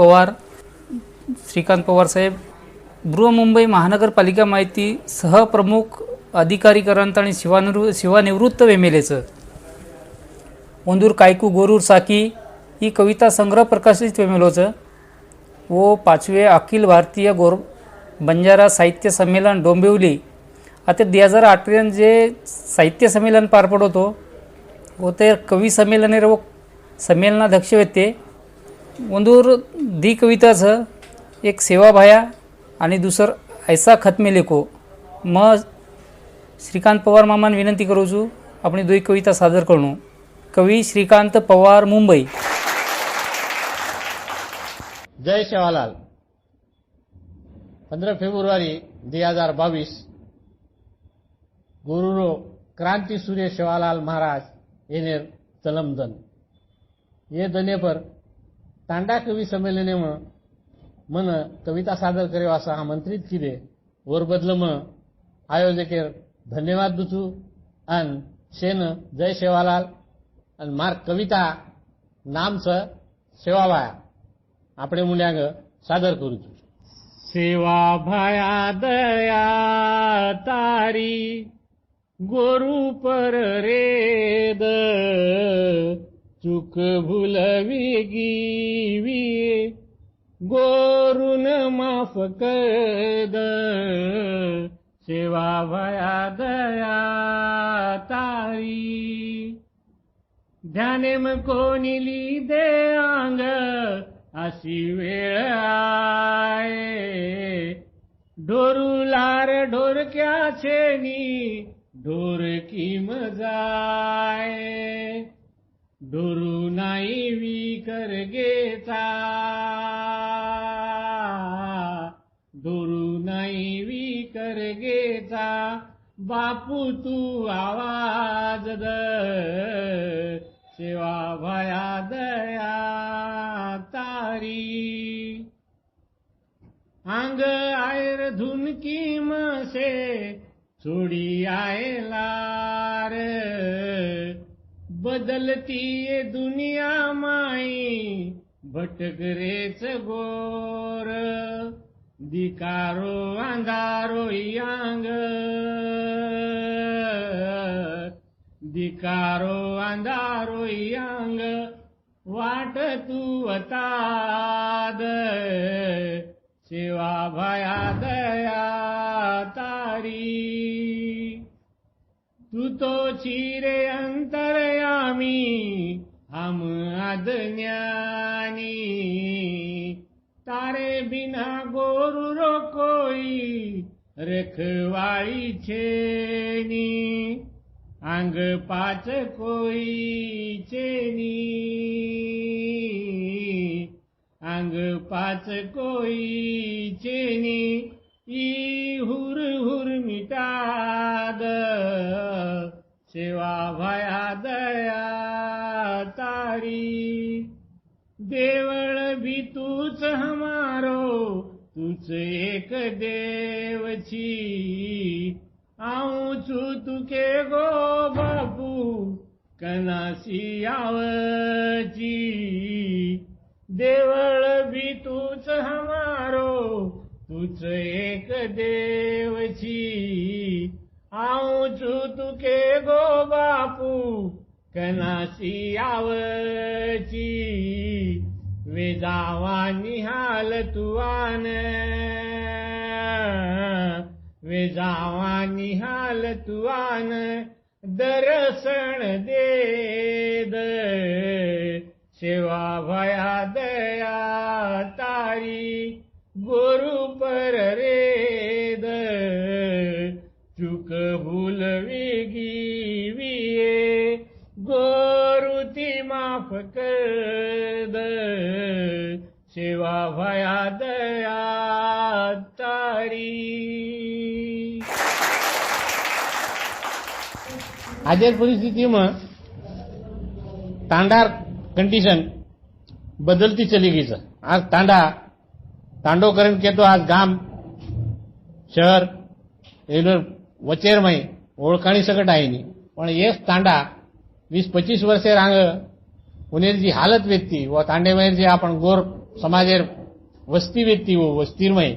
[SPEAKER 2] पवार साहेब बृहमुंबई महानगरपालिका माहिती सहप्रमुख अधिकारी करंत आणि शिवानिवृत्त वेमेलेचं ओंदूर कायकू गोरूर साकी ही कविता संग्रह प्रकाशित वेमेलोचं व 5वे अखिल भारतीय बंजारा साहित्य संमेलन डोंबिवली आता 2008 जे साहित्य संमेलन पार पडतो व ते कवी संमेलन व संमेलनाध्यक्ष होते ओंदूर दी कविताचं एक सेवाभाया आणि दुसरं ऐसा खतमे लेखो. मग श्रीकांत पवार मामान विनंती करूचू आपली दोन कविता सादर करू. कवी श्रीकांत पवार मुंबई.
[SPEAKER 9] जय सेवालाल. 15 फेब्रुआरी 2022 गुरुरो क्रांति सूर्य सेवालाल महाराज एनेर जलमदन ये दने पर तांडा कवी संमेलने मन कविता सादर करे असा आमंत्रित किदे वर बदल आयोजके धन्यवाद दूचू अन शेन जय सेवालाल अन मार कविता नाम छ सेवाभाया આપણે મુંડ્યાંગ સાદર કરું છું. સેવા ભાયા દયા તારી गोरू पर रेद चूक भूलवी गिवी गोरून माफ कद सेवा भया दया तारी ध्यानेम कोणी लीदे अंग अशी वेळ आये ढोरू लार ढोरक्या छेनी ढोर की मजाय ढोरू नाही विकर घेता ढोरू नाही विकर घेता बापू तू आवाज द सेवा भया दया तारी अंग आयर धुनकी मसे छोड़ी आए लार बदलती ये दुनिया माई भटक रेच गोर दिकारो अंधारो यांग दिकारो अंधारो यांग वाट तू अताद सेवा भया दया तारी तू तो चिरे अंतरयामी हम अज्ञानी तारे बिना गोरु रो कोई रखवाली छेनी अंग पाच कोई चेनी अंग पाच कोई चेनी ई हुर हुर मिटाद सेवा भया दया तारी देवळ भी तूच हमारो तूच एक देवची आऊं छू तुके गो बापू कनासी आवची देवळ भी तूच हमारो तूच एक देवची आऊं छू तुके गो बापू कनासी आवची वे जावा निहाल तुआन वे जावा निहाल तुआन दर्शन देद सेवा भया दया तारी गोरु पर रेद चूक भूल वेगी विये गोरु ती माफ कर सेवा भया दया तारी આજે પરિસ્થિતિમાં તાંડા कंडिशन बदलती चली गई है. आज तांडो करण के तो आज गाम शहर वचेर में ओळखाणी सकट आहे नी पण एक तांडा 20-25 वर्षे रांग उन्हें जी हालत वेचती व तांडे में जे आपण गोर समाजेर वस्ती वेचती वो वस्तीर में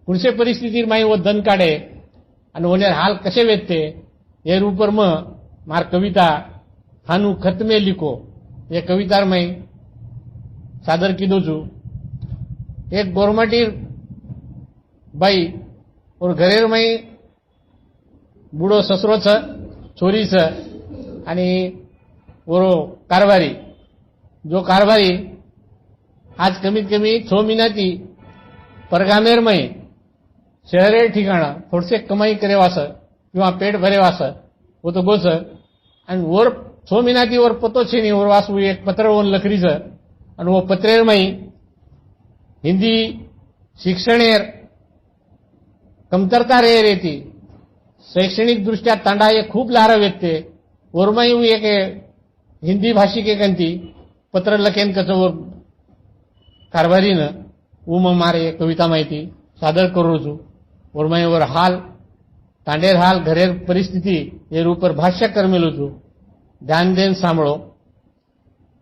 [SPEAKER 9] कुणसे परिस्थिती में वो धन काढे आणि उन्हें हाल कसे वेचते ये ऊपर में मार कविता हानु खत में लिखो ये कवितार में सादर कीधो छू. एक गोरमाटी बाई और घरेर में बूढ़ो ससरो छ छोरी छ आणि ओरो कारभारी जो कारभारी आज कमीत कमी 6 महीनाती परगामेर में शहरे ठिकाणा थोडसे कमाई करे वास किंवा पेट भरे वास वो तो गोस आणि वर 6 महीनाती वर पतो छे नहीं और वासु एक पत्र ओन लखरी छ आणि वो पत्रेर में हिंदी शिक्षणेर कमतरता रे रेती शैक्षणिक दृष्ट्या तांडा ये खूप लारा व्यक्ते ओरमाई एक हिंदी भाषिक एक अंती पत्र लखेन कसं वर कारभारीनं उम मारे कविता माहिती सादर करू છું ઓરમાઈવર હાલ તાંડેર હાલ ઘરેર પરિસ્થિતિ એર ઉપર ભાષ્ય કરમેલું છું ધ્યાન દેન સાંભળો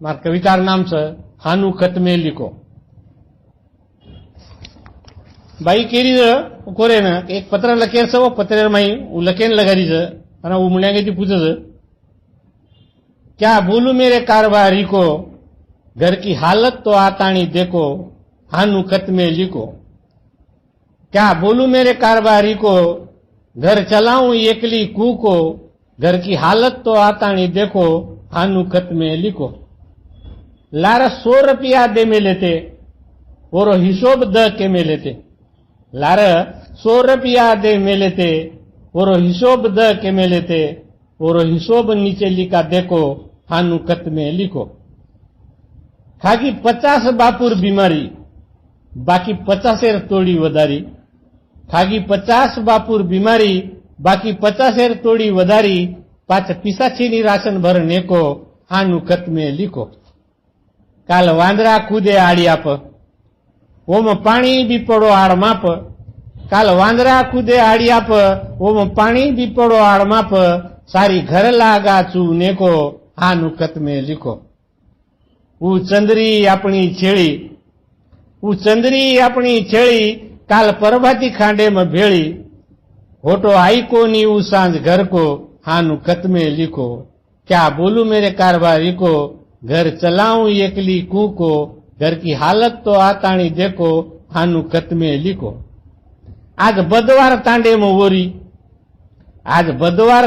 [SPEAKER 9] માર કવિતાર નામ છે હાનું ખતમે લીકો બાઈ કેરી કોરે ને એક પત્ર લખેર છે પત્ર માં લખેન લગાડી છે અને ઉમળ્યાંગેથી પૂછે છે क्या बोलू मेरे कारभारी को घर की हालत तो आतानी देखो हानु खत में लिखो क्या बोलू मेरे कारभारी को घर चलाऊं एकली कू को घर की हालत तो आतानी देखो हानु खत में लिखो लारा 100 रुपया दे में लेते और हिसाब द के में लेते लारा 100 रुपया दे में लेते और हिसाब द के में लेते और हिसाब नीचे लिखा देखो हानु खत में लिखो खाकी 50 बापुर बीमारी बाकी 50 तोड़ी वधारी खागी 50 बापुर बीमारी बाकी 50 तोड़ी वधारी पाछ पिसाचीनी राशन भरने को हानु खत में लिखो काल वांदरा कूदे आड़ी आप ओम पाणी भी पड़ो आड़ माप काल वांदरा कूदे आड़ी आप ओम पाणी भी पड़ो आड़ माप सारी घर लागा चूने को हानु खत में लिखो ऊ चंद्री अपनी छेड़ी काल परभाती खांडे में भेड़ी होटो आई को नी ऊ सांझ घर को हानु खत में लिखो क्या बोलू मेरे कारभारी को घर चलाऊं एकली कू को घर की हालत तो आतानी देखो हानु खत में लिखो आज बदवार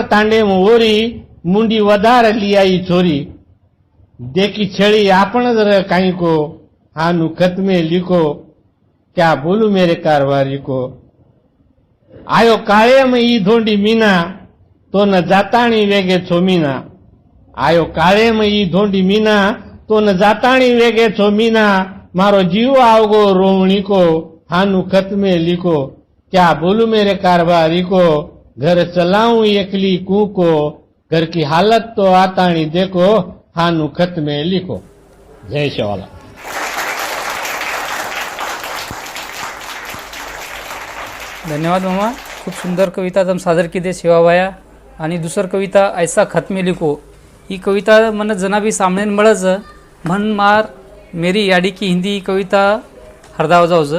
[SPEAKER 9] तांडे में ओरी मुंडी वधार लियाई छोरी देखी छेड़ी आपण काई को हानु खत में लिखो क्या बोलू मेरे कारभारी को आयो काळे में ई धोंडी मीना तो न जाताणी वेगे छो मीना आयो काळे में ई धोंडी मीना तो न जाताणी वेगे छो मीना मारो जीव आवगो रोवणी को हानु खत में लिखो क्या बोलू मेरे कारभारी को घर चलाऊं एकली कू को घर की हालत तो आतानी देखो हानु खत में लिखो जय शिवाला
[SPEAKER 2] धन्यवाद मामा खूप सुंदर कविता तुम सादर की शिवाबाया आणि दुसर कविता ऐसा खत में लिखो ही कविता मन जना भी सामने मळज मन मार मेरी याडी की हिंदी कविता हरदाव जाऊज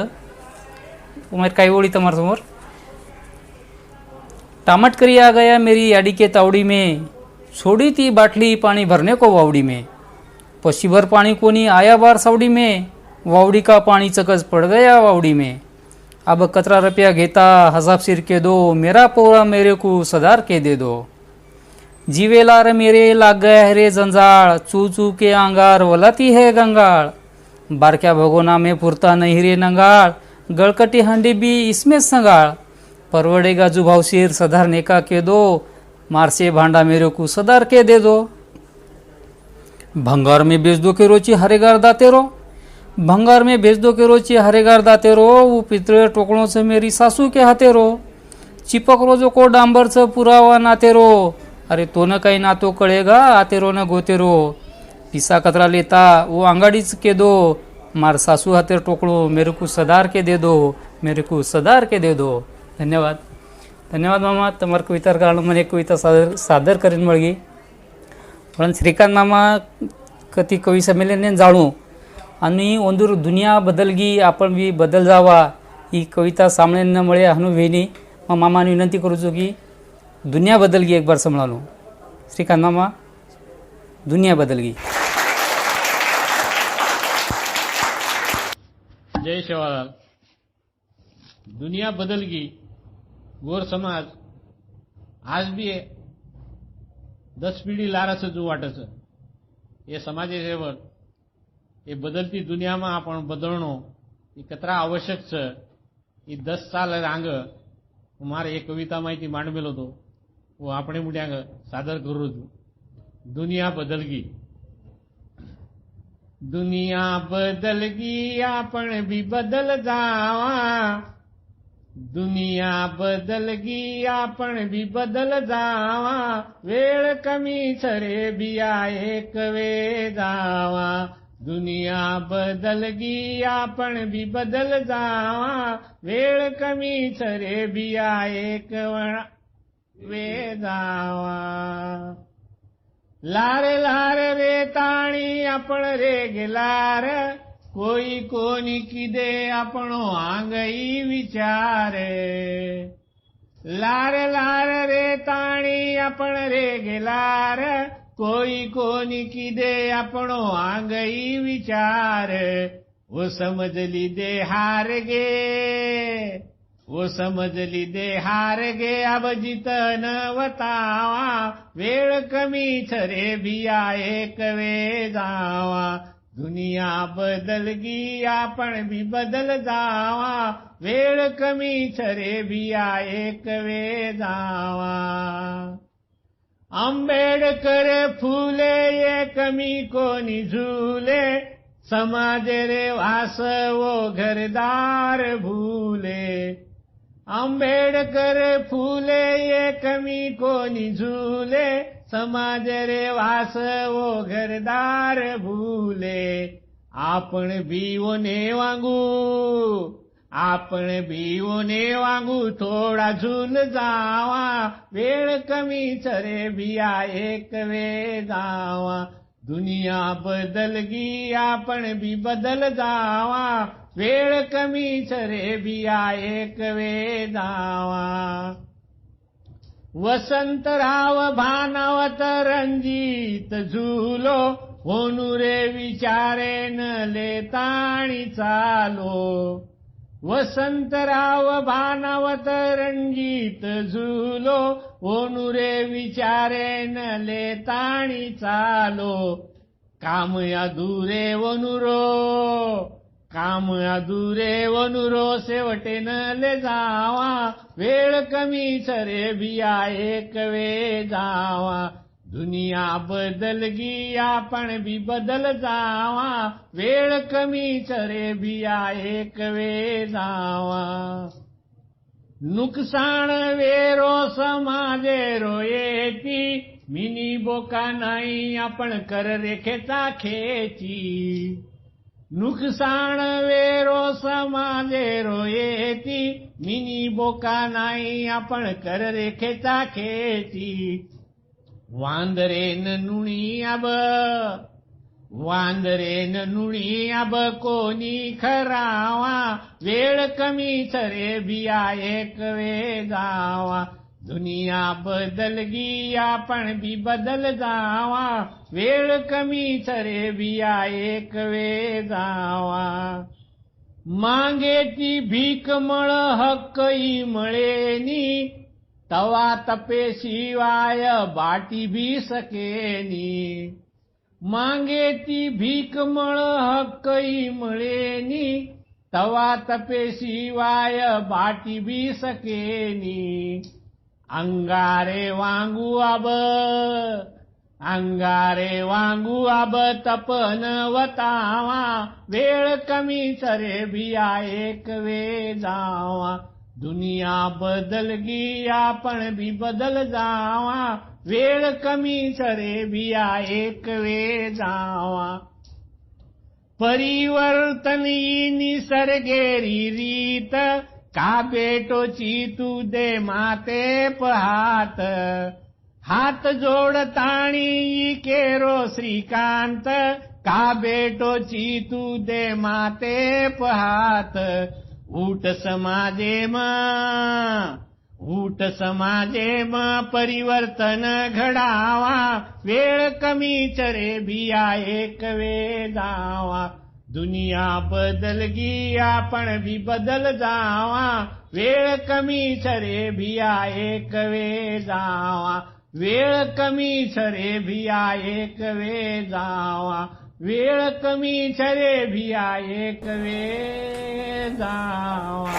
[SPEAKER 2] उमेर काही ओळी तमार समोर टामट करी आ गया मेरी याडी के तावड़ी में छोड़ी थी बाटली पानी भरने को वावड़ी में पशी भर पानी कोनी आया बार सावड़ी में वावड़ी का पानी चकच पड़ गया वावड़ी में अब 17 रुपया घेता हसाब सिर के दो मेरा पोरा मेरे को सदार के दे दो जीवेलार मेरे लाग गया है रे जंजाल चू चू के आंगार वलाती है गंगाल बारक्या भगोना में पुरता नहीं रे नंगाल गड़कटी हंडी भी इसमें संगाल परवड़ेगा जुभाव सिर सधारने का के दो मार से भांडा मेरे को सदार के दे दो भंगार में बेच दो के रोची हरेगार दाते रो भंगार में बेच दो के रोची हरेगार दाते रो वो पितरे टोकड़ों से मेरी सासू के हाथे रो चिपक रोजो को डांबर से पुरावा नाते रो अरे तो न कहीं ना तो कड़ेगा आते रो न गोते रो पिसा कतरा लेता वो अंगाड़ीच के दो मार सासू हाथे टोकड़ो मेरे को सदार के दे दो मेरे को सदार के दे दो धन्यवाद धन्यवाद मामा तमार कवितार कारण મને कविता सादर करीन मळगी पण श्रीकांत मामा कति कवी संमेलन जाणू आणि ಒಂದೂರು दुनिया बदलगी आपण बी बदल जावा ही कविता सामने न मळे हनु वेनी मामा विनंती करू छो की दुनिया बदलगी एक बार संभळालो श्रीकांत मामा दुनिया बदलगी
[SPEAKER 9] जय शिवालाल दुनिया बदल गई गोर समाज आज भी 10 पीढ़ी लारस जो वाटस ये समाज सेवक ये बदलती दुनिया में आपण बदलणो ये कतरा आवश्यक छे ये 10 साल रांग मारे एक कविता माहिती मांडमेलो तो वो आपणे मुड्यांग सादर करू छू दुनिया बदल गई दुनिया बदल गई आपण भी बदल जावा दुनिया बदलगी आपण भी बदल जावा वेळ कमीच रे बिया एक वे जावा दुनिया बदलगी आपण भी बदल जावा वेळ कमीच रे बिया एक वे जावा लार लार रे ताणी आपण रे गेलार कोई कोनी किदे आपणो आंगई विचारे लार लार रे ताणी आपण रे गेलार कोई कोनी किदे आपणो आंगई विचार वो समजली दे हार गे वो समजली दे हार गे अब जितन वतावा वेळ कमीच रे बिया एक वे जावा दुनिया बदलगी आपण भी बदल जावा वेळ कमीच रे बिया एक वे जावा आंबेडकर फुले ये कमी कोणी झुले समाज रे वासवो घरदार भूले आंबेडकर फुले ये कमी कोणी झुले समाज रे वासवो घरदार भूले आपण बीवोने वांगू आपण बीवोने वांगू थोडा झूल जावा वेळ कमीच रे बिया एक वे जावा दुनिया बदलगी आपण भी बदल जावा वेळ कमीच रे बिया एक वे जावा वसंतराव भानावत रणजीत झुलो होनू रे विचारे न लेताणी चालो वसंतराव भानावत रणजीत झुलो होनू रे विचारे न लेताणी चालो काम अधुरे वनुरो काम अधुरे वनुरो शेवटे न ले जावा वेळ कमीच रे बिया एक वे जावा दुनिया बदलगी आपण भी बदल जावा वेळ कमीच रे बिया एक वे जावा नुकसान वेरो समाजे रोयेती मिनी बोका नाही आपण कर रेखेचा खेची नुकसान वेरो समाजे रोयेती मिनी बोका नाही आपण कर रेखेचा खेची वांदरेन नुणी अब वांदरेन नुणी अब कोणी खरावा वेळ कमीच रे बिया एक वे जावा दुनिया बदलगी आपण भी बदल जावा वेळ कमीच रे बिया एक वे जावा मागेची भीक मळ हक्कई मळेनी तवा तपे शिवाय बाटी भी सकेनी मांगे ती भीक मळ हक्कई मळेनी तवा तपे शिवाय बाटी भी सकेनी अंगारे वांगू अब तपन वतावा वेळ कमीच रे बिया एक वे जावा दुनिया बदलगी आपण भी बदल जावा वेळ कमीच रे बिया एक वे जावा परिवर्तन निसर्गेरी रीत का बेटोची तू दे माते पहात हात जोडताणी केरो श्रीकांत का बेटोची तू दे माते पहात ऊट समाजे म परिवर्तन घडावा वेळ कमीच रे बिया एक वे जावा दुनिया बदलगी आपण भी बदल जावा वेळ कमीच रे बिया एक वे जावा वेळ कमीच रे बिया एक वे जावा वेळ कमीच रे बिया एक वे जावा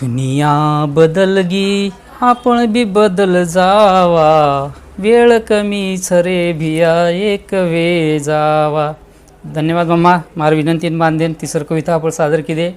[SPEAKER 2] दुनिया बदलगी आपण बी बदल जावा वेळ कमीच रे भिया एक वे जावा. धन्यवाद मम्मा. मार विनंतीन बांधेन तिसर कविता आपण सादर केली.